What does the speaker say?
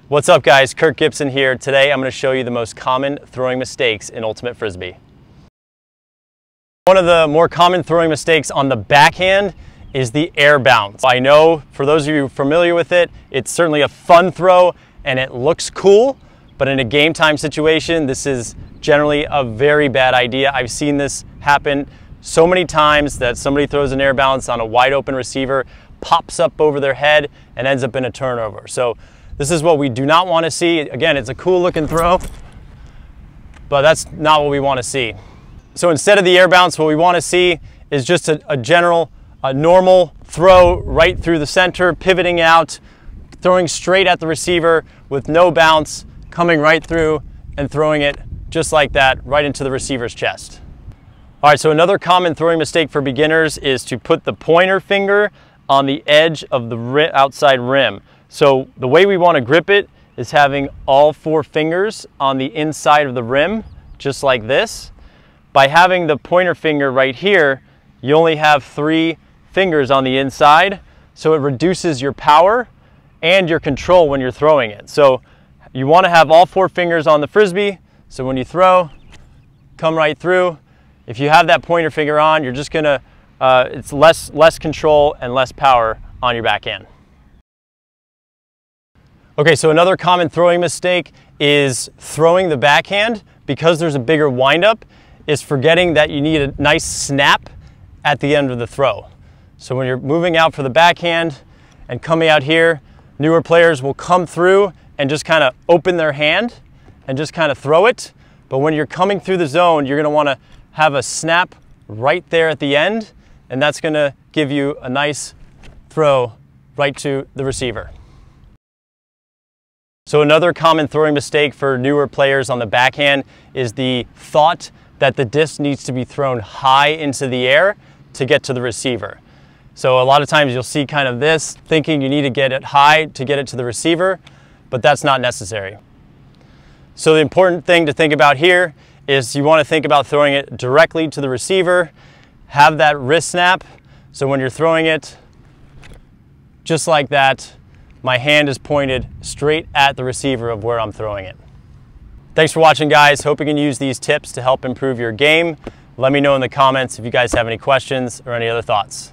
What's up guys, Kirk Gibson here. Today I'm going to show you the most common throwing mistakes in Ultimate Frisbee. One of the more common throwing mistakes on the backhand is the air bounce. I know for those of you familiar with it, it's certainly a fun throw and it looks cool, but in a game time situation, this is generally a very bad idea. I've seen this happen so many times that somebody throws an air bounce on a wide open receiver, pops up over their head and ends up in a turnover. So this is what we do not want to see. Again, it's a cool looking throw, but that's not what we want to see. So instead of the air bounce, what we want to see is just a normal throw right through the center, pivoting out, throwing straight at the receiver with no bounce, coming right through and throwing it just like that right into the receiver's chest. All right, so another common throwing mistake for beginners is to put the pointer finger on the edge of the outside rim. So the way we want to grip it is having all 4 fingers on the inside of the rim, just like this. By having the pointer finger right here, you only have 3 fingers on the inside, so it reduces your power and your control when you're throwing it. So you want to have all 4 fingers on the Frisbee, so when you throw, come right through. If you have that pointer finger on, you're just gonna, it's less control and less power on your backhand. Okay, so another common throwing mistake is throwing the backhand because there's a bigger windup, is forgetting that you need a nice snap at the end of the throw. So when you're moving out for the backhand and coming out here, newer players will come through and just kind of open their hand and just kind of throw it. But when you're coming through the zone, you're gonna wanna have a snap right there at the end, and that's gonna give you a nice throw right to the receiver. So another common throwing mistake for newer players on the backhand is the thought that the disc needs to be thrown high into the air to get to the receiver. So a lot of times you'll see kind of this, thinking you need to get it high to get it to the receiver, but that's not necessary. So the important thing to think about here is you want to think about throwing it directly to the receiver, have that wrist snap, so when you're throwing it, just like that, my hand is pointed straight at the receiver of where I'm throwing it. Thanks for watching guys, hope you can use these tips to help improve your game. Let me know in the comments if you guys have any questions or any other thoughts.